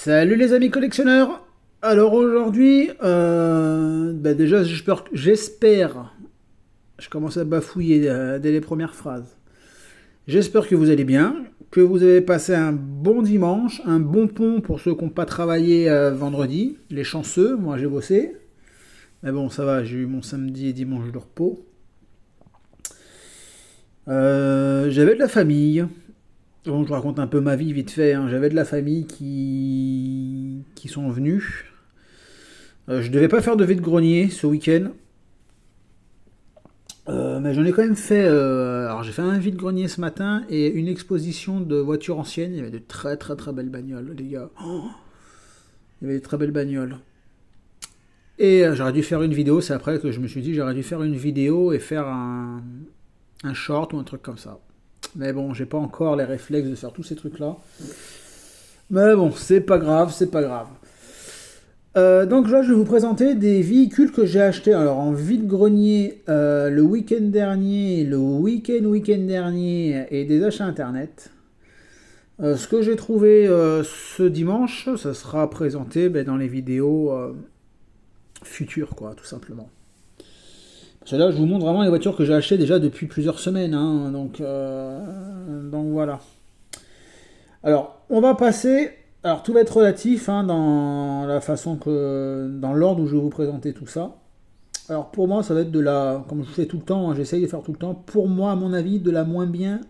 Salut les amis collectionneurs. Alors aujourd'hui, déjà j'espère, je commence à bafouiller dès les premières phrases. J'espère que vous allez bien, que vous avez passé un bon dimanche, un bon pont pour ceux qui n'ont pas travaillé vendredi, les chanceux. Moi j'ai bossé, mais bon ça va, j'ai eu mon samedi et dimanche de repos. J'avais de la famille. Bon, je raconte un peu ma vie vite fait, hein. J'avais de la famille qui sont venus. Je devais pas faire de vide-grenier ce week-end. Mais j'en ai quand même fait. Alors j'ai fait un vide-grenier ce matin et une exposition de voitures anciennes. Il y avait de très très très belles bagnoles, les gars. Oh, il y avait de très belles bagnoles. Et j'aurais dû faire une vidéo. C'est après que je me suis dit j'aurais dû faire une vidéo et faire un short ou un truc comme ça. Mais bon, j'ai pas encore les réflexes de faire tous ces trucs-là. Mais bon, c'est pas grave, c'est pas grave. Donc là, je vais vous présenter des véhicules que j'ai achetés. Alors en vide-grenier le week-end dernier, le week-end dernier et des achats internet. Ce que j'ai trouvé ce dimanche, ça sera présenté dans les vidéos futures, quoi, tout simplement. Parce que là, je vous montre vraiment les voitures que j'ai achetées déjà depuis plusieurs semaines. Hein, donc voilà. Alors, on va passer. Alors, tout va être relatif hein, dans la façon que. Dans l'ordre où je vais vous présenter tout ça. Alors, pour moi, ça va être de la. Comme je fais tout le temps, hein, j'essaye de faire tout le temps. Pour moi, à mon avis, de la moins bien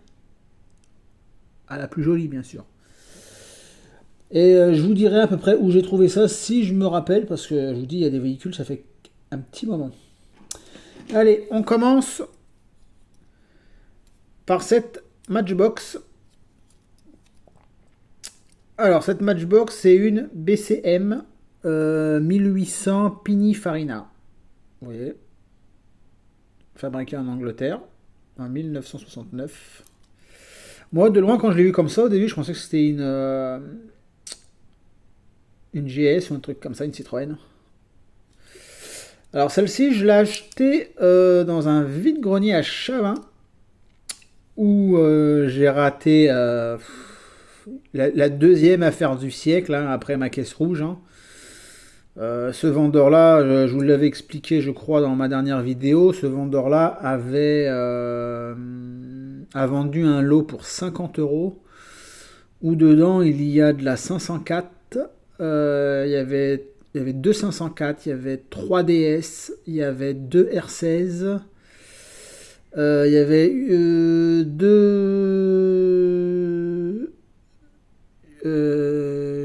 à la plus jolie, bien sûr. Et je vous dirai à peu près où j'ai trouvé ça si je me rappelle. Parce que je vous dis, il y a des véhicules, ça fait un petit moment. Allez, on commence par cette Matchbox. Alors, cette Matchbox, c'est une BCM 1800 Pininfarina. Vous voyez, fabriquée en Angleterre en 1969. Moi, de loin, quand je l'ai vu comme ça, au début, je pensais que c'était une GS ou un truc comme ça, une Citroën. Alors, celle-ci, je l'ai achetée dans un vide-grenier à Chavin où j'ai raté la deuxième affaire du siècle hein, après ma caisse rouge. Hein. Ce vendeur-là, je vous l'avais expliqué, je crois, dans ma dernière vidéo. Ce vendeur-là a vendu un lot pour 50 euros où dedans il y a de la 504. Il y avait deux 504, il y avait 3 DS, il y avait deux R16. Il y avait deux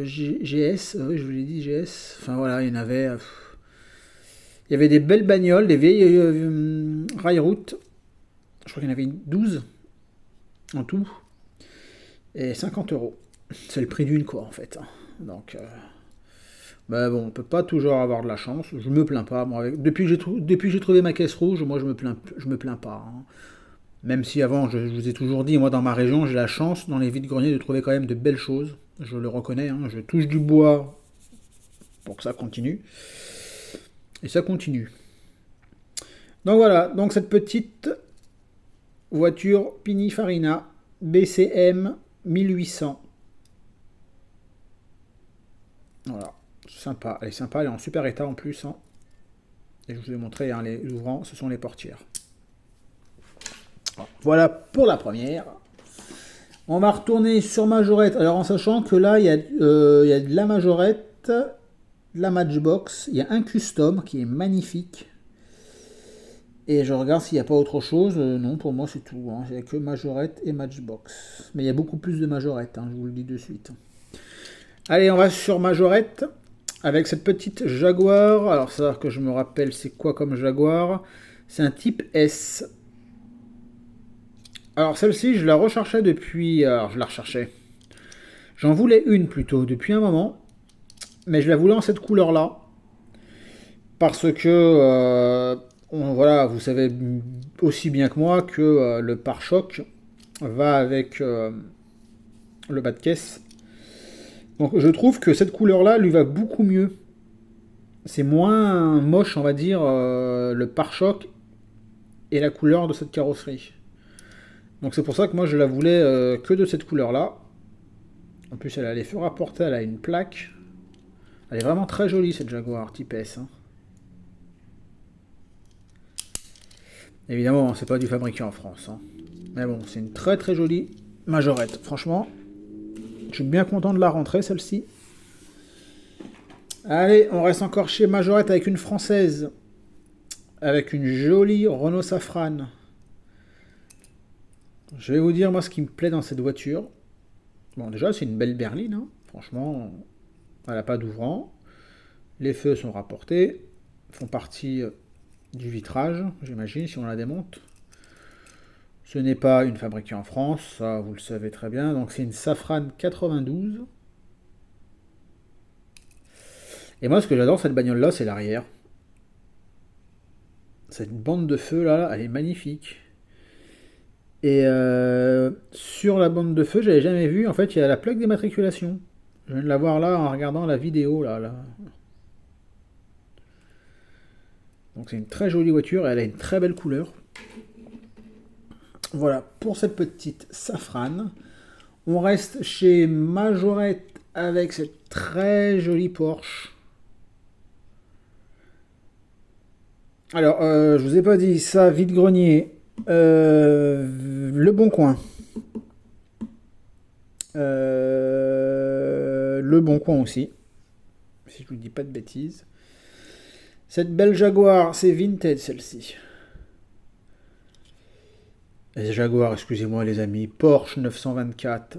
GS, oui, je vous l'ai dit GS. Enfin voilà, il y en avait. Il y avait des belles bagnoles, des vieilles rail route. Je crois qu'il y en avait 12 en tout. Et 50 euros. C'est le prix d'une quoi en fait. Donc. Bah bon, on peut pas toujours avoir de la chance. Je me plains pas. Moi, depuis que j'ai trouvé ma caisse rouge, moi je me plains pas. Hein. Même si avant, je vous ai toujours dit, moi dans ma région, j'ai la chance dans les vides-greniers de trouver quand même de belles choses. Je le reconnais, hein, je touche du bois pour que ça continue. Et ça continue. Donc voilà, donc cette petite voiture Pininfarina BCM 1800. Voilà, sympa. Elle est sympa, elle est en super état en plus. Hein. Et je vous ai montré hein, les ouvrants, ce sont les portières. Voilà pour la première. On va retourner sur Majorette. Alors en sachant que là, il y a de la Majorette, de la Matchbox. Il y a un custom qui est magnifique. Et je regarde s'il n'y a pas autre chose. Non, pour moi c'est tout. Hein. Il n'y a que Majorette et Matchbox. Mais il y a beaucoup plus de Majorette, hein, je vous le dis de suite. Allez, on va sur Majorette. Avec cette petite Jaguar. Alors ça que je me rappelle, c'est quoi comme Jaguar? C'est un type S. Alors celle-ci, je la recherchais depuis... Alors je la recherchais. J'en voulais une plutôt depuis un moment. Mais je la voulais en cette couleur-là. Parce que... voilà, vous savez aussi bien que moi que le pare-choc va avec le bas de caisse. Donc je trouve que cette couleur-là lui va beaucoup mieux. C'est moins moche, on va dire, le pare-choc et la couleur de cette carrosserie. Donc c'est pour ça que moi je la voulais que de cette couleur là. En plus elle a les feux rapportés, elle a une plaque. Elle est vraiment très jolie cette Jaguar Type S. Hein. Évidemment, c'est pas du fabriqué en France. Hein. Mais bon, c'est une très très jolie majorette. Franchement, je suis bien content de la rentrer celle-ci. Allez, on reste encore chez Majorette avec une française. Avec une jolie Renault Safrane. Je vais vous dire moi ce qui me plaît dans cette voiture. Bon, déjà, c'est une belle berline. Hein. Franchement, elle n'a pas d'ouvrant. Les feux sont rapportés. Font partie du vitrage, j'imagine, si on la démonte. Ce n'est pas une fabriquée en France, ça vous le savez très bien. Donc c'est une Safrane 92. Et moi, ce que j'adore cette bagnole-là, c'est l'arrière. Cette bande de feu là, elle est magnifique. Et sur la bande de feu, j'avais jamais vu. En fait, il y a la plaque d'immatriculation. Je viens de la voir là en regardant la vidéo là. Donc c'est une très jolie voiture et elle a une très belle couleur. Voilà pour cette petite Safrane. On reste chez Majorette avec cette très jolie Porsche. Alors, je vous ai pas dit ça, vide-grenier. Le Bon Coin. Le Bon Coin aussi. Si je vous dis pas de bêtises. Cette belle Jaguar, c'est vintage celle-ci. Jaguar, excusez-moi les amis. Porsche 924.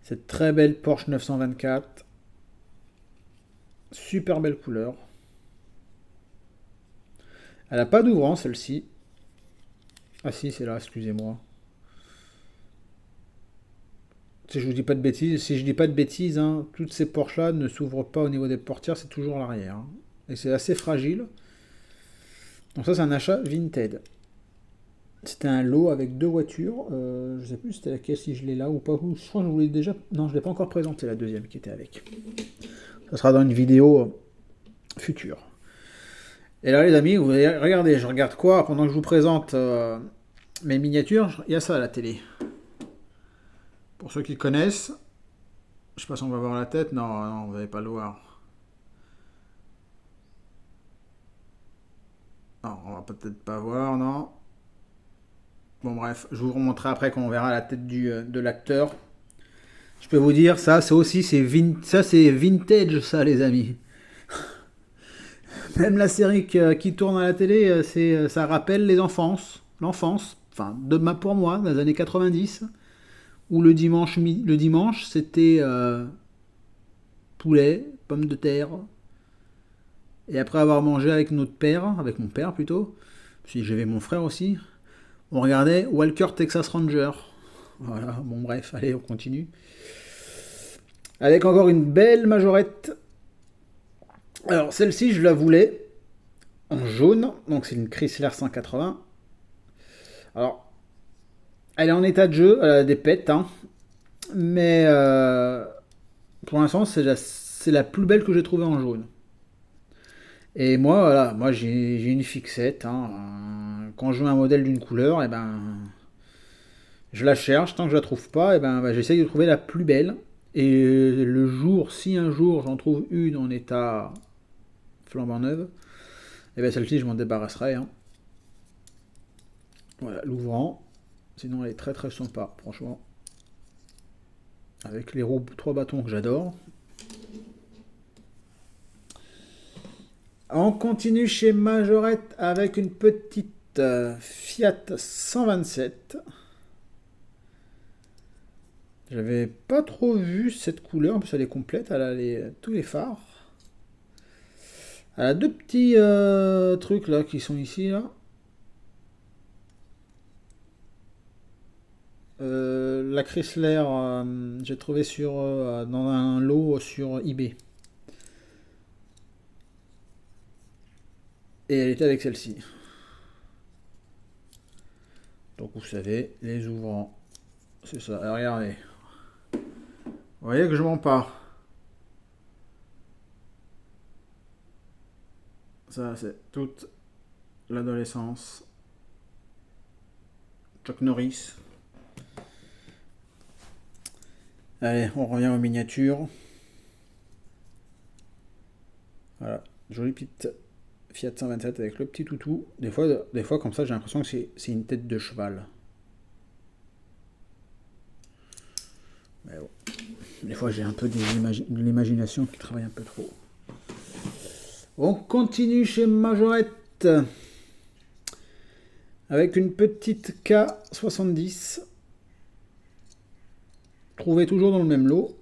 Cette très belle Porsche 924. Super belle couleur. Elle n'a pas d'ouvrant celle-ci. Ah si, c'est là, excusez-moi. Si je vous dis pas de bêtises, si je dis pas de bêtises, hein, toutes ces Porsche là ne s'ouvrent pas au niveau des portières, c'est toujours l'arrière. Hein. Et c'est assez fragile. Donc ça c'est un achat vintage. C'était un lot avec deux voitures. Je sais plus c'était laquelle, si je l'ai là ou pas. Je crois que je vous l'ai déjà. Non, je l'ai pas encore présenté la deuxième qui était avec. Ça sera dans une vidéo future. Et là les amis, vous regardez, je regarde quoi pendant que je vous présente mes miniatures. Il y a ça à la télé. Pour ceux qui connaissent, je sais pas si on va voir la tête. Non, non, vous n'allez pas le voir. Non, on va peut-être pas voir, non. Bon bref, je vous remontrerai après quand on verra la tête de l'acteur. Je peux vous dire, ça c'est aussi ça c'est vintage ça les amis. Même la série qui tourne à la télé, ça rappelle l'enfance. Enfin, pour moi, dans les années 90, où le dimanche c'était poulet, pommes de terre. Et après avoir mangé avec avec mon père plutôt, puis j'avais mon frère aussi, on regardait Walker Texas Ranger. Voilà, bon bref, allez, on continue. Avec encore une belle majorette. Alors celle-ci, je la voulais en jaune, donc c'est une Chrysler 180. Alors, elle est en état de jeu, elle a des pets, hein, mais pour l'instant, c'est la plus belle que j'ai trouvée en jaune. Et moi, voilà, moi j'ai une fixette. Hein, quand je veux un modèle d'une couleur, et ben, je la cherche. Tant que je la trouve pas, et ben, j'essaye de trouver la plus belle. Et le jour, si un jour j'en trouve une en état flambant neuve, et ben celle-ci je m'en débarrasserai. Hein. Voilà, l'ouvrant. Sinon elle est très très sympa, franchement. Avec les roues 3 bâtons que j'adore. On continue chez Majorette avec une petite Fiat 127. J'avais pas trop vu cette couleur, en plus elle est complète, elle a tous les phares. Elle a deux petits trucs là qui sont ici là. La Chrysler, j'ai trouvé dans un lot sur eBay. Et elle était avec celle-ci. Donc vous savez, les ouvrants, c'est ça. Alors, regardez. Vous voyez que je mens pas. Ça, c'est toute l'adolescence. Chuck Norris. Allez, on revient aux miniatures. Jolie petite Fiat 127 avec le petit toutou. Des fois comme ça, j'ai l'impression que c'est une tête de cheval. Mais bon. Des fois, j'ai un peu de l'imagination qui travaille un peu trop. On continue chez Majorette avec une petite K70 trouvée toujours dans le même lot.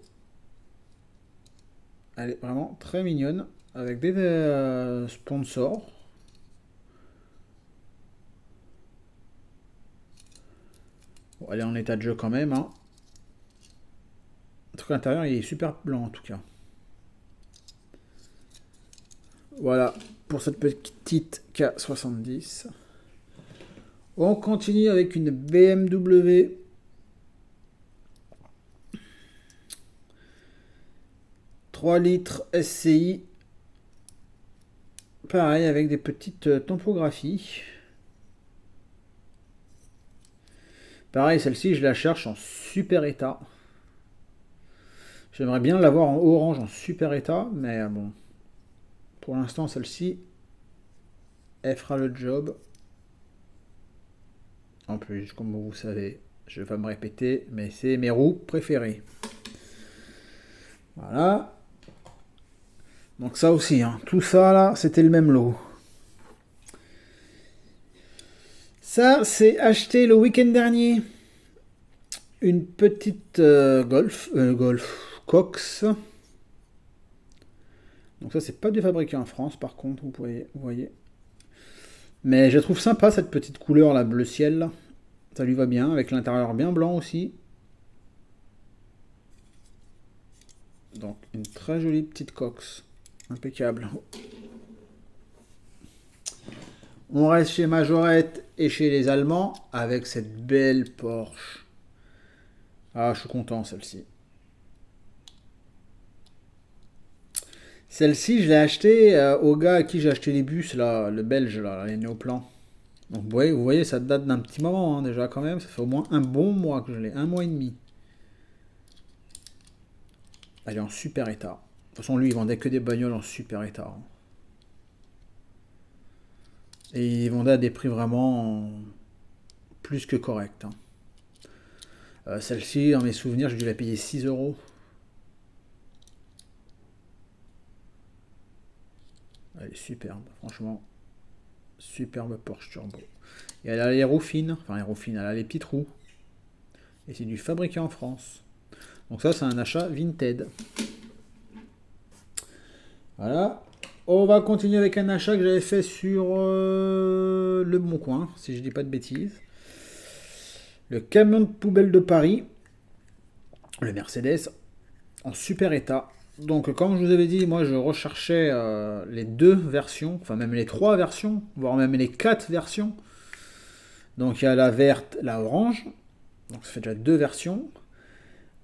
Elle est vraiment très mignonne avec des sponsors. Bon, elle est en état de jeu quand même. Hein. Le truc à l'intérieur, il est super blanc en tout cas. Voilà pour cette petite K70. On continue avec une BMW. « 3 litres SCI. Pareil avec des petites tampographies. Pareil, celle-ci, je la cherche en super état. J'aimerais bien l'avoir en orange en super état, mais bon. Pour l'instant, celle-ci, elle fera le job. En plus, comme vous savez, je vais pas me répéter, mais c'est mes roues préférées. Voilà. Donc ça aussi, hein, tout ça là, c'était le même lot. Ça, c'est acheté le week-end dernier. Une petite Golf Cox. Donc ça, c'est pas du fabriqué en France, par contre, vous voyez. Mais je trouve sympa cette petite couleur là, bleu ciel. Là. Ça lui va bien, avec l'intérieur bien blanc aussi. Donc une très jolie petite Cox. Impeccable. On reste chez Majorette et chez les Allemands avec cette belle Porsche. Ah, je suis content celle-ci. Celle-ci, je l'ai achetée au gars à qui j'ai acheté les bus, là, le belge, là, les néoplans. Donc vous voyez, ça date d'un petit moment hein, déjà quand même. Ça fait au moins un bon mois que je l'ai, 1 mois et demi. Elle est en super état. De toute façon, lui, il vendait que des bagnoles en super état. Hein. Et il vendait à des prix vraiment plus que corrects. Hein. Celle-ci, dans mes souvenirs, je dû la payer 6 euros. Elle est superbe, franchement. Superbe Porsche Turbo. Et elle a les roues fines. Enfin, les roues fines, elle a les petites roues. Et c'est du fabriqué en France. Donc ça, c'est un achat Vinted. Voilà. On va continuer avec un achat que j'avais fait sur Le Bon Coin, si je dis pas de bêtises. Le camion de poubelle de Paris. Le Mercedes. En super état. Donc comme je vous avais dit, moi je recherchais les 2 versions. Enfin même les 3 versions. Voire même les 4 versions. Donc il y a la verte, la orange. Donc ça fait déjà 2 versions.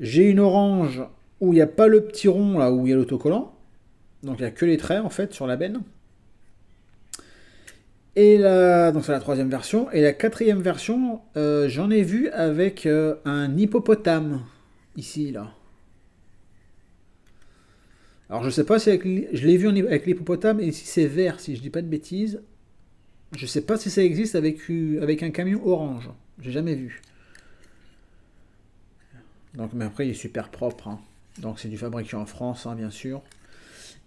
J'ai une orange où il n'y a pas le petit rond là où il y a l'autocollant. Donc il n'y a que les traits en fait sur la benne. Et donc c'est la 3e version. Et la 4e version, j'en ai vu avec un hippopotame. Ici, là. Alors je sais pas si je l'ai vu avec l'hippopotame et si c'est vert, si je dis pas de bêtises. Je sais pas si ça existe avec un camion orange. J'ai jamais vu. Donc, mais après, il est super propre. Hein. Donc, c'est du fabriqué en France, hein, bien sûr.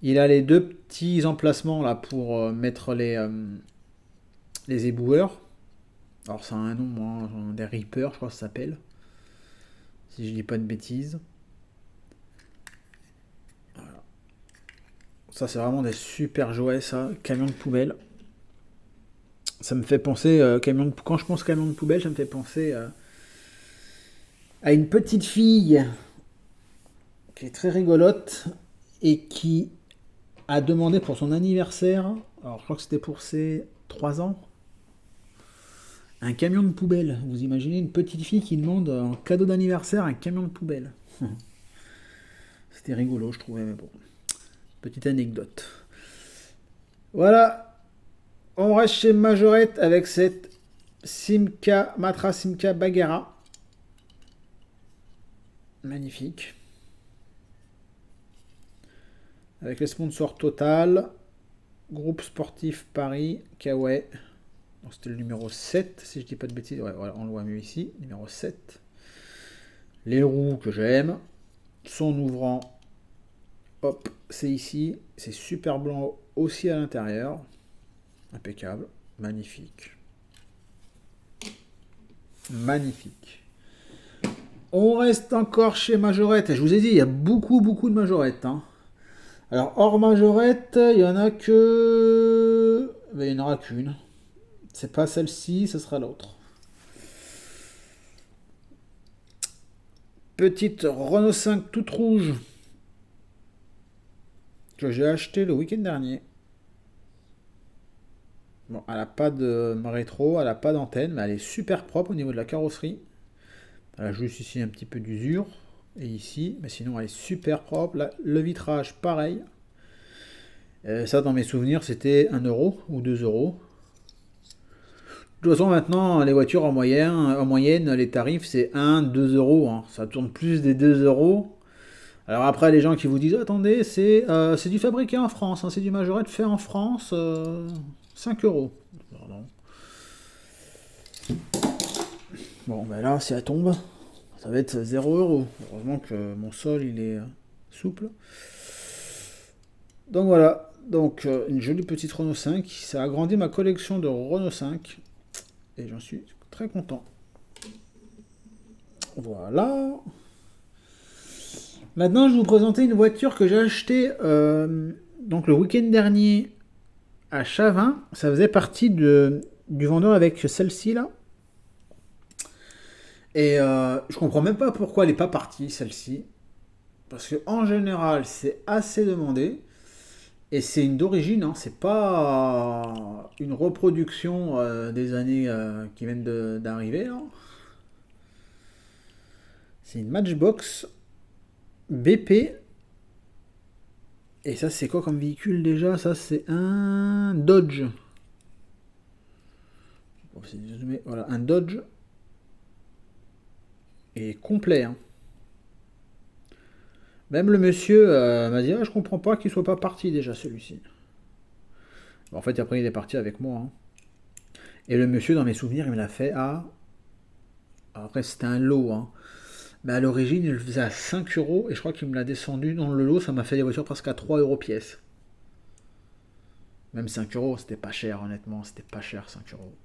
Il a les 2 petits emplacements là pour mettre les éboueurs. Alors, ça a un nom, hein, des Reapers, je crois que ça s'appelle. Si je dis pas de bêtises. Voilà. Ça, c'est vraiment des super jouets, ça. Camion de poubelle. Ça me fait penser, quand je pense camion de poubelle, ça me fait penser à une petite fille qui est très rigolote et qui a demandé pour son anniversaire, alors je crois que c'était pour ses 3 ans, un camion de poubelle. Vous imaginez une petite fille qui demande en cadeau d'anniversaire un camion de poubelle. C'était rigolo, je trouvais, mais bon. Petite anecdote. Voilà. On reste chez Majorette avec cette Matra Simca Bagheera. Magnifique. Avec les sponsors Total. Groupe sportif Paris, Kawaii. C'était le numéro 7, si je dis pas de bêtises. Ouais, voilà, on le voit mieux ici. Numéro 7. Les roues que j'aime. Son ouvrant. Hop, c'est ici. C'est super blanc aussi à l'intérieur. Impeccable. Magnifique. Magnifique. On reste encore chez Majorette. Je vous ai dit, il y a beaucoup de Majorettes. Hein. Alors, hors Majorette, il y en a que... Ben, il n'y en aura qu'une. C'est pas celle-ci, ce sera l'autre. Petite Renault 5 toute rouge que j'ai acheté le week-end dernier. Bon, elle n'a pas de rétro, elle n'a pas d'antenne, mais elle est super propre au niveau de la carrosserie. Elle a juste ici un petit peu d'usure, et ici, mais sinon elle est super propre. Là, le vitrage, pareil. Ça, dans mes souvenirs, c'était 1 euro ou 2 euros. De toute façon, maintenant, les voitures en moyenne, les tarifs, c'est 1, 2 euros. Hein. Ça tourne plus des 2 euros. Alors après, les gens qui vous disent, attendez, c'est du fabriqué en France, hein, c'est du Majorette fait en France, 5 euros. Pardon. Bon, ben là, si elle tombe, ça va être 0 euros. Heureusement que mon sol, il est souple. Donc voilà, donc une jolie petite Renault 5. Ça a agrandi ma collection de Renault 5. Et j'en suis très content. Voilà. Maintenant, je vais vous présenter une voiture que j'ai achetée donc le week-end dernier à Chavin. Ça faisait partie du vendeur avec celle-ci là. Et je comprends même pas pourquoi elle n'est pas partie celle-ci. Parce que en général, c'est assez demandé. Et c'est une d'origine, hein. C'est pas une reproduction des années qui viennent d'arriver. Hein. C'est une Matchbox BP. Et ça, c'est quoi comme véhicule déjà? Ça, c'est un Dodge. Voilà, un Dodge. Et complet. Hein. Même le monsieur m'a dit, je comprends pas qu'il soit pas parti déjà celui-ci. Bon, en fait, après, il est parti avec moi. Hein. Et le monsieur, dans mes souvenirs, il me l'a fait à... Après, c'était un lot. Hein. Mais à l'origine, il le faisait à 5 euros. Et je crois qu'il me l'a descendu dans le lot. Ça m'a fait des voitures presque à 3 euros pièce. Même 5 euros, c'était pas cher, honnêtement. C'était pas cher, 5 euros.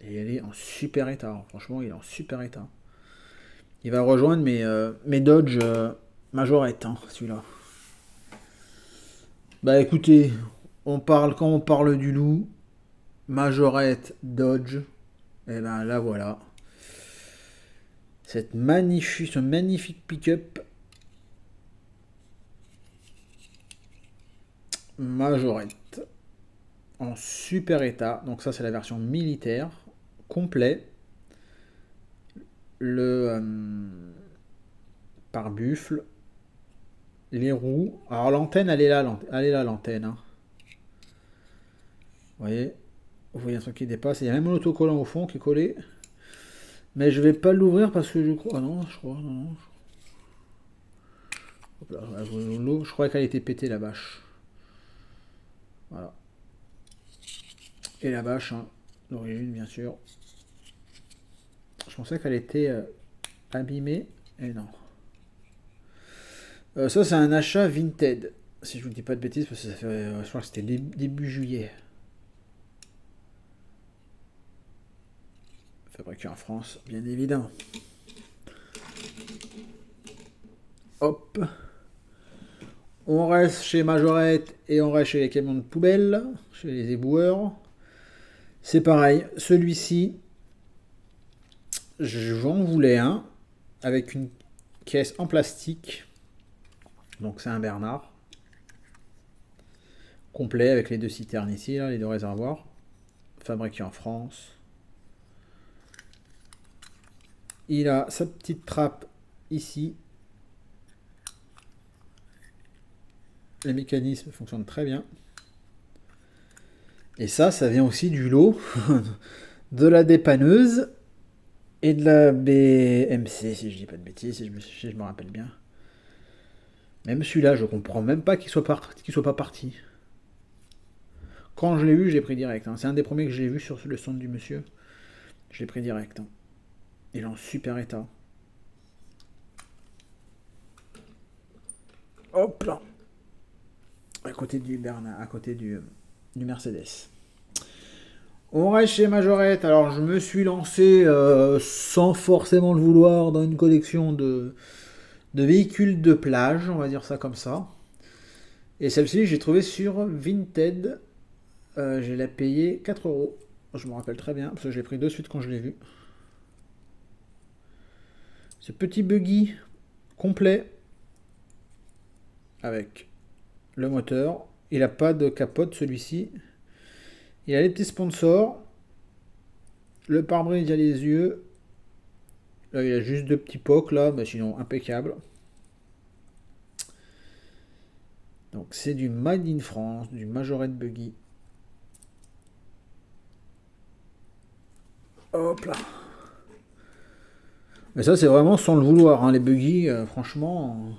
Et elle est en super état. Hein. Franchement, il est en super état. Il va rejoindre mes Dodge Majorette, hein, celui-là. Bah écoutez, quand on parle du loup, Majorette, Dodge, et ben là voilà. Ce magnifique pick-up Majorette en super état. Donc ça c'est la version militaire, complet. Le pare-buffle, les roues. Alors l'antenne, elle est là l'antenne. Hein. Vous voyez un truc qui dépasse. Il y a même un autocollant au fond qui est collé. Mais je vais pas l'ouvrir parce que je crois. Ah non, je crois. Non. Hop là, je crois qu'elle était pétée la bâche. Voilà. Et la bâche, hein, d'origine bien sûr. Je pensais qu'elle était abîmée. Et non. Ça c'est un achat Vinted. Si je vous dis pas de bêtises, parce que ça fait. Je crois que c'était début juillet. Fabriqué en France, bien évidemment. Hop. On reste chez Majorette et on reste chez les camions de poubelle, chez les éboueurs. C'est pareil, celui-ci, j'en voulais un avec une caisse en plastique. Donc c'est un Bernard. Complet avec les 2 citernes ici, là, les 2 réservoirs. Fabriqué en France. Il a sa petite trappe ici. Les mécanismes fonctionnent très bien. Et ça vient aussi du lot de la dépanneuse et de la BMC, si je dis pas de bêtises, si je me rappelle bien. Même celui-là, je comprends même pas qu'il soit pas parti. Quand je l'ai vu, je l'ai pris direct. Hein. C'est un des premiers que j'ai vu sur le stand du monsieur. Je l'ai pris direct. Hein. Il est en super état. Hop là. À côté du Bernard, à côté du Mercedes. On reste chez Majorette. Alors je me suis lancé sans forcément le vouloir dans une collection de véhicules de plage, on va dire ça comme ça. Et celle-ci, j'ai trouvé sur Vinted. Je l'ai payé 4 euros. Je me rappelle très bien, parce que je l'ai pris de suite quand je l'ai vu. Ce petit buggy complet avec le moteur. Il n'a pas de capote celui-ci. Il a les petits sponsors. Le pare-brise, il y a les yeux. Là, il a juste deux petits pocs là, mais sinon impeccable. Donc c'est du Made in France, du Majorette Buggy. Hop là. Mais ça c'est vraiment sans le vouloir, hein, les buggy, franchement.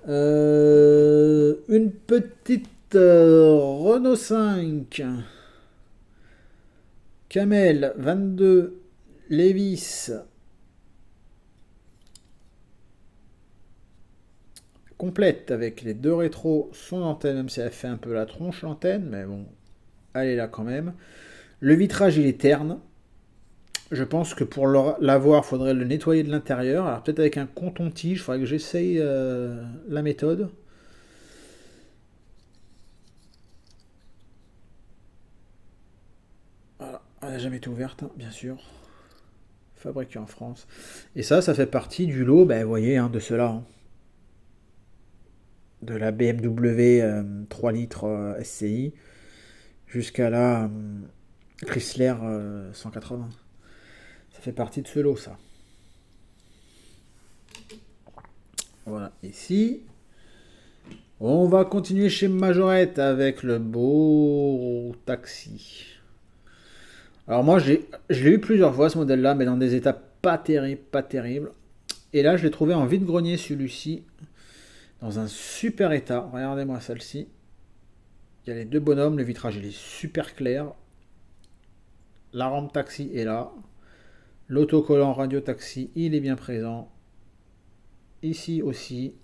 Une petite Renault 5. Camel 22 Levis. Complète avec les deux rétros, son antenne, même si elle fait un peu la tronche l'antenne, mais bon, elle est là quand même. Le vitrage il est terne. Je pense que pour l'avoir, il faudrait le nettoyer de l'intérieur. Alors peut-être avec un coton-tige, il faudrait que j'essaye la méthode. Voilà, elle n'a jamais été ouverte, hein, bien sûr. Fabriquée en France. Et ça fait partie du lot, ben, vous voyez, hein, de cela. Hein. De la BMW 3 litres SCI jusqu'à la Chrysler 180. Ça fait partie de ce lot, ça. Voilà, ici. On va continuer chez Majorette avec le beau taxi. Alors moi, je l'ai eu plusieurs fois ce modèle-là, mais dans des états pas terribles. Et là, je l'ai trouvé en vide-grenier celui-ci. Dans un super état. Regardez-moi celle-ci. Il y a les deux bonhommes. Le vitrage, il est super clair. La rampe taxi est là. L'autocollant radio taxi, il est bien présent. Ici aussi.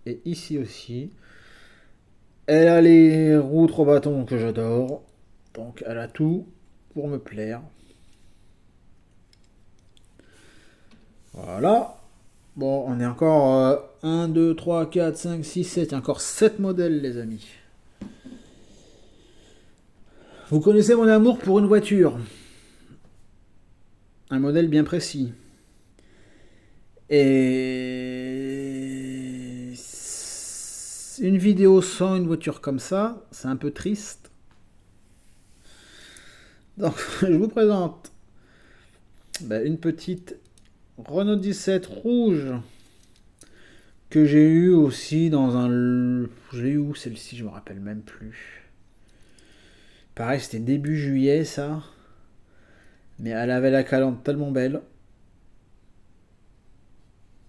Et ici aussi. Elle a les roues trop bâtons que j'adore. Donc elle a tout pour me plaire. Voilà. Bon, on est encore 1, 2, 3, 4, 5, 6, 7. Il y a encore 7 modèles, les amis. Vous connaissez mon amour pour une voiture. Un modèle bien précis. Et une vidéo sans une voiture comme ça, c'est un peu triste. Donc, je vous présente une petite Renault 17 rouge que j'ai eu aussi dans un... Je l'ai eu où celle-ci, je me rappelle même plus. Pareil, c'était début juillet ça. Mais elle avait la calandre tellement belle.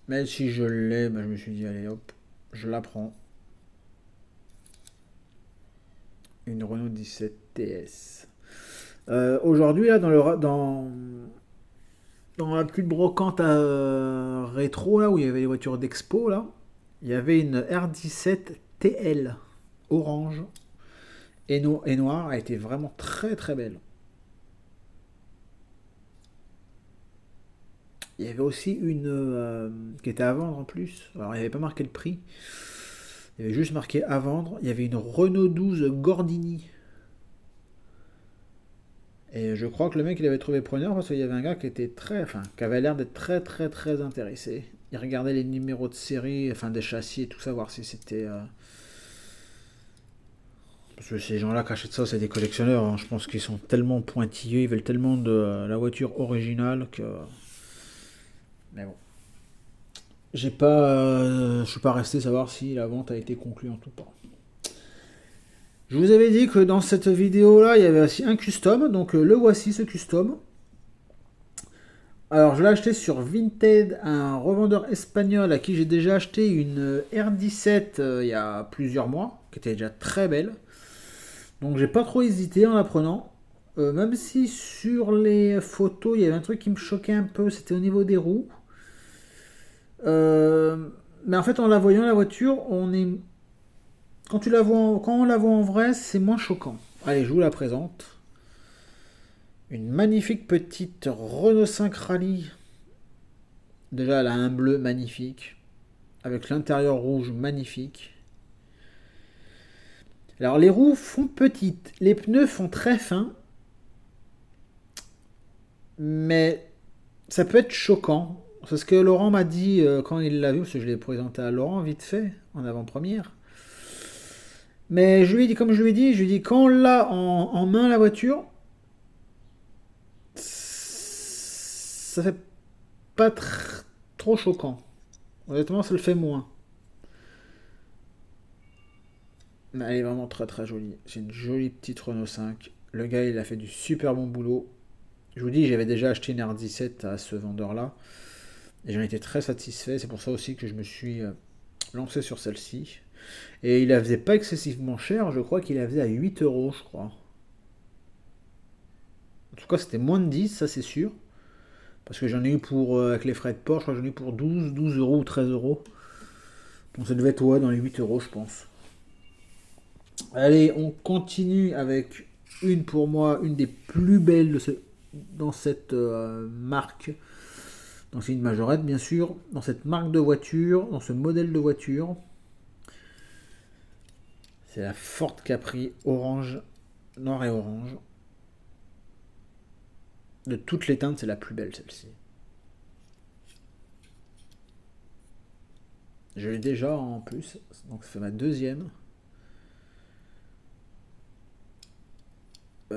Même si je l'ai, je me suis dit allez hop, je la prends. Une Renault 17 TS. Aujourd'hui là dans la petite brocante rétro là où il y avait les voitures d'expo là, il y avait une R17 TL orange et noire. Elle était vraiment très très belle. Il y avait aussi une qui était à vendre en plus. Alors il n'y avait pas marqué le prix. Il y avait juste marqué à vendre. Il y avait une Renault 12 Gordini. Et je crois que le mec il avait trouvé preneur parce qu'il y avait un gars qui avait l'air d'être très très très intéressé. Il regardait les numéros de série, des châssis et tout ça, voir si c'était. Parce que ces gens-là qui achètent ça, c'est des collectionneurs. Hein. Je pense qu'ils sont tellement pointilleux, ils veulent tellement de la voiture originale que. Mais bon. Je suis pas resté savoir si la vente a été concluante ou pas. Je vous avais dit que dans cette vidéo là il y avait aussi un custom, donc le voici ce custom. Alors je l'ai acheté sur Vinted, un revendeur espagnol à qui j'ai déjà acheté une R17 il y a plusieurs mois, qui était déjà très belle. Donc j'ai pas trop hésité en la prenant. Même si sur les photos, il y avait un truc qui me choquait un peu, c'était au niveau des roues. Mais en fait, en la voyant, la voiture, on est... Quand on la voit en vrai, c'est moins choquant. Allez, je vous la présente. Une magnifique petite Renault 5 Rally. Déjà, elle a un bleu magnifique. Avec l'intérieur rouge magnifique. Alors, les roues font petites. Les pneus font très fins. Mais ça peut être choquant. C'est ce que Laurent m'a dit quand il l'a vu, parce que je l'ai présenté à Laurent vite fait, en avant-première. Mais je lui ai dit, comme je lui ai dit, quand on l'a en main la voiture, ça fait pas trop choquant. Honnêtement, ça le fait moins. Mais elle est vraiment très très jolie. C'est une jolie petite Renault 5. Le gars, il a fait du super bon boulot. Je vous dis, j'avais déjà acheté une R17 à ce vendeur-là. Et j'en étais très satisfait. C'est pour ça aussi que je me suis lancé sur celle-ci. Et il la faisait pas excessivement cher. Je crois qu'il la faisait à 8 euros, je crois. En tout cas, c'était moins de 10, ça c'est sûr. Parce que j'en ai eu pour, avec les frais de port, je crois que j'en ai eu pour 12 euros ou 13 euros. Donc ça devait être dans les 8 euros, je pense. Allez, on continue avec une pour moi, une des plus belles dans cette marque. Donc c'est une majorette, bien sûr. Dans cette marque de voiture, dans ce modèle de voiture. C'est la Ford Capri orange, noir et orange. De toutes les teintes, c'est la plus belle celle-ci. Je l'ai déjà en plus, donc ça fait ma deuxième.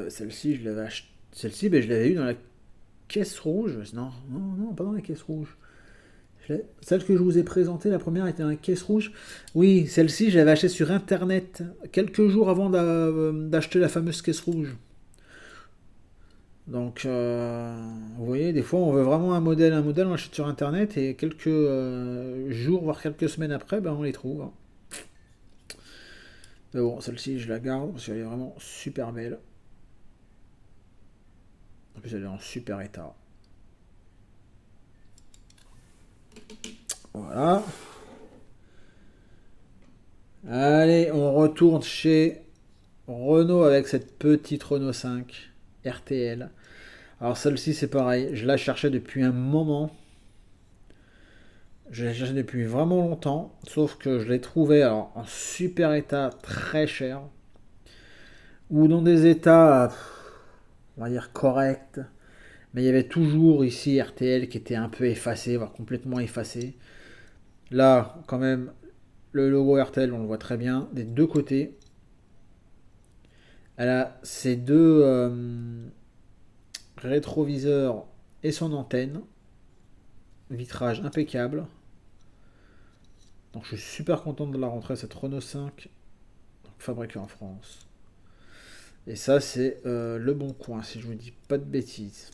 Celle-ci, je l'avais acheté. Celle-ci, ben, je l'avais eu dans la caisse rouge. Non, non, non, pas dans la caisse rouge. Celle que je vous ai présentée, la première était dans la caisse rouge. Oui, celle-ci, je l'avais achetée sur internet quelques jours avant d'acheter la fameuse caisse rouge. Donc, vous voyez, des fois, on veut vraiment un modèle, on l'achète sur internet et quelques jours, voire quelques semaines après, ben, on les trouve, hein. Mais bon, celle-ci, je la garde parce qu'elle est vraiment super belle. En plus, elle est en super état. Voilà. Allez, on retourne chez Renault avec cette petite Renault 5 RTL. Alors celle-ci c'est pareil, je la cherchais depuis un moment. Je l'ai cherchée depuis vraiment longtemps, sauf que je l'ai trouvée alors, en super état, très cher, ou dans des états, on va dire corrects. Mais il y avait toujours ici RTL qui était un peu effacé, voire complètement effacé. Là, quand même, le logo RTL, on le voit très bien, des deux côtés. Elle a ses deux rétroviseurs et son antenne. Vitrage impeccable. Donc je suis super content de la rentrée, cette Renault 5, fabriquée en France. Et ça, c'est le bon coin, si je ne vous dis pas de bêtises.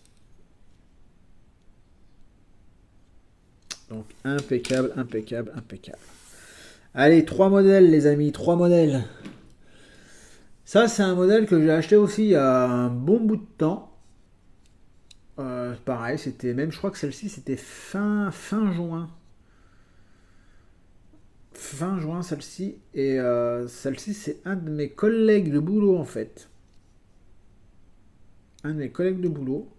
Donc impeccable, impeccable, impeccable. Allez, trois modèles, les amis, trois modèles. Ça, c'est un modèle que j'ai acheté aussi il y a un bon bout de temps. Pareil, c'était même, je crois que celle-ci, c'était fin juin. Fin juin, celle-ci. Et celle-ci, c'est un de mes collègues de boulot, en fait. Un de mes collègues de boulot.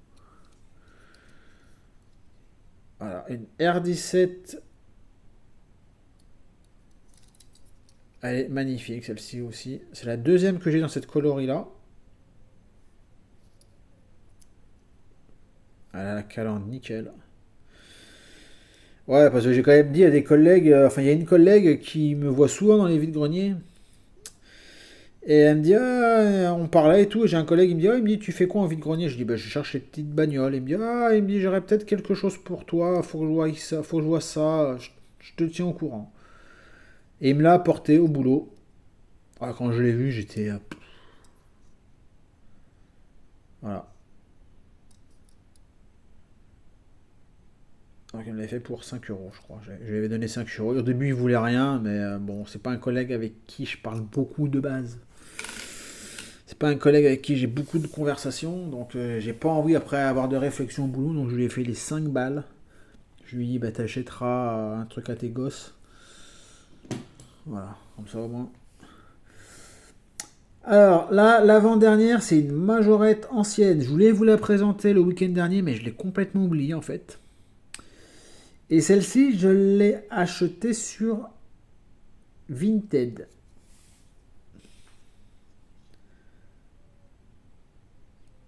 Voilà, une R17. Elle est magnifique, celle-ci aussi. C'est la deuxième que j'ai dans cette coloris-là. Elle a la calandre nickel. Ouais, parce que j'ai quand même dit à des collègues, enfin il y a une collègue qui me voit souvent dans les vides-greniers. Et elle me dit, ah, on parlait et tout, et j'ai un collègue, il me dit, ah, il me dit, tu fais quoi en vide-grenier? Je dis, bah, je cherche les petites bagnoles. Il me dit, ah, il me dit, j'aurais peut-être quelque chose pour toi, faut que je vois ça, faut que je vois ça, je te tiens au courant. Et il me l'a apporté au boulot. Ah, quand je l'ai vu, j'étais, voilà. Donc il me l'avait fait pour 5 euros, je crois. Je lui avais donné 5 euros. Au début, il voulait rien, mais bon, c'est pas un collègue avec qui je parle beaucoup de base. C'est pas un collègue avec qui j'ai beaucoup de conversations, donc j'ai pas envie après avoir de réflexion au boulot, donc je lui ai fait les 5 balles. Je lui ai dit, bah t'achèteras un truc à tes gosses. Voilà, comme ça au moins. Alors là, l'avant-dernière, c'est une majorette ancienne. Je voulais vous la présenter le week-end dernier, mais je l'ai complètement oublié en fait. Et celle-ci, je l'ai achetée sur Vinted.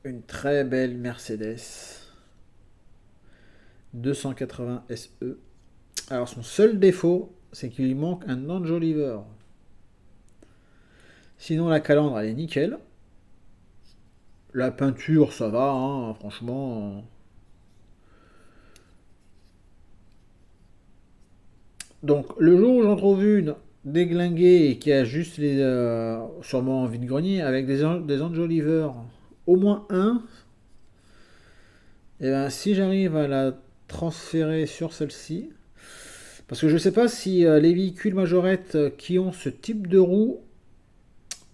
Une très belle Mercedes 280 SE. Alors son seul défaut, c'est qu'il lui manque un enjoliveur. Sinon la calandre, elle est nickel. La peinture, ça va, hein, franchement. Donc le jour où j'en trouve une déglinguée et qui a juste les sûrement en vide-grenier avec des enjoliveurs, au moins un, et ben si j'arrive à la transférer sur celle-ci, parce que je sais pas si les véhicules majorettes qui ont ce type de roue,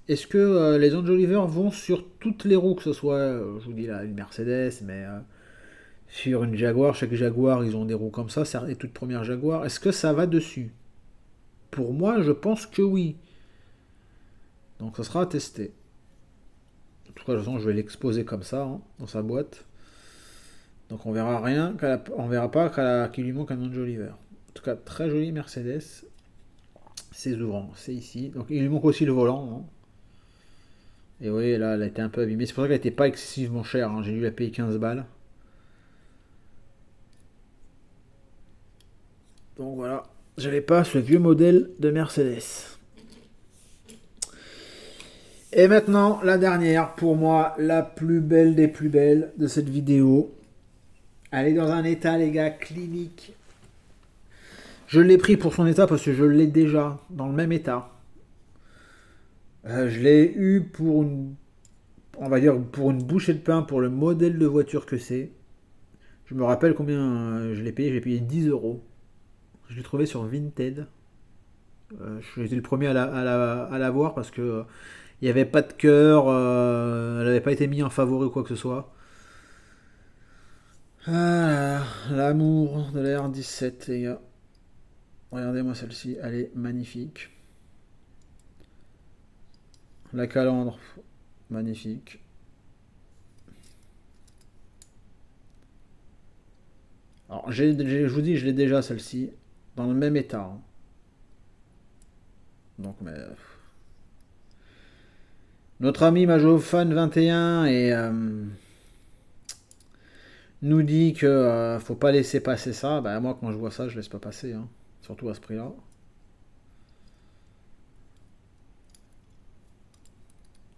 est-ce que les enjoliveurs vont sur toutes les roues, que ce soit, je vous dis là, une Mercedes, mais sur une Jaguar, chaque Jaguar, ils ont des roues comme ça, c'est les toutes premières Jaguar, est-ce que ça va dessus? Pour moi, je pense que oui. Donc ça sera à tester. En tout cas, de toute façon, je vais l'exposer comme ça, hein, dans sa boîte. Donc on verra rien, on verra pas qu'il lui manque un enjoliveur. En tout cas, très jolie Mercedes. Ses ouvrants, c'est ici. Donc il lui manque aussi le volant, hein. Et oui, là, elle a été un peu abîmée. C'est pour ça qu'elle n'était pas excessivement chère, hein. J'ai dû la payer 15 balles. Donc voilà, j'avais pas ce vieux modèle de Mercedes. Et maintenant, la dernière, pour moi, la plus belle des plus belles de cette vidéo. Elle est dans un état, les gars, clinique. Je l'ai pris pour son état parce que je l'ai déjà dans le même état. Je l'ai eu pour on va dire pour une bouchée de pain pour le modèle de voiture que c'est. Je me rappelle combien je l'ai payé. J'ai payé 10 euros. Je l'ai trouvé sur Vinted. J'étais le premier à la voir parce que il n'y avait pas de cœur. Elle n'avait pas été mise en favori ou quoi que ce soit. Ah, l'amour de la R17, les gars. Regardez-moi celle-ci, elle est magnifique. La calandre, magnifique. Alors, je vous dis, je l'ai déjà celle-ci, dans le même état, hein. Donc, mais. Notre ami Majofan21 nous dit que faut pas laisser passer ça. Bah, moi, quand je vois ça, je laisse pas passer, hein. Surtout à ce prix-là.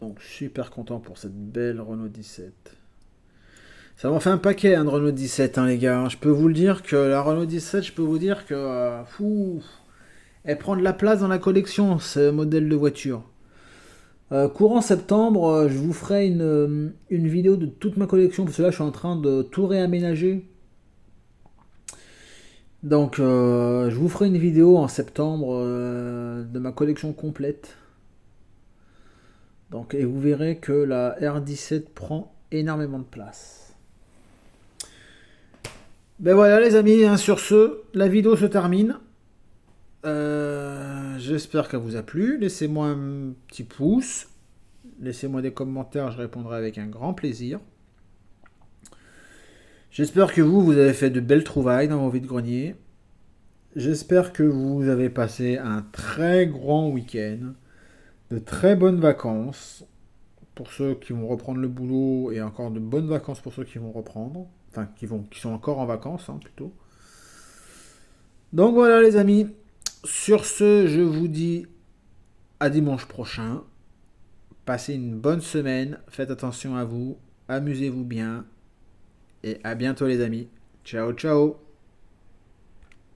Donc, super content pour cette belle Renault 17. Ça m'en fait un paquet, hein, de Renault 17, hein, les gars. Je peux vous le dire que la Renault 17, je peux vous dire que elle prend de la place dans la collection, ce modèle de voiture. Courant septembre, je vous ferai une vidéo de toute ma collection, parce que là, je suis en train de tout réaménager. Donc, je vous ferai une vidéo en septembre de ma collection complète. Donc, et vous verrez que la R17 prend énormément de place. Ben voilà les amis, hein, sur ce, la vidéo se termine. J'espère qu'elle vous a plu. Laissez-moi un petit pouce. Laissez-moi des commentaires, je répondrai avec un grand plaisir. J'espère que vous avez fait de belles trouvailles dans vos vides-greniers. J'espère que vous avez passé un très grand week-end. De très bonnes vacances pour ceux qui vont reprendre le boulot et encore de bonnes vacances pour ceux qui vont reprendre. Enfin, qui sont encore en vacances, hein, plutôt. Donc voilà les amis. Sur ce, je vous dis à dimanche prochain. Passez une bonne semaine. Faites attention à vous. Amusez-vous bien. Et à bientôt les amis. Ciao, ciao.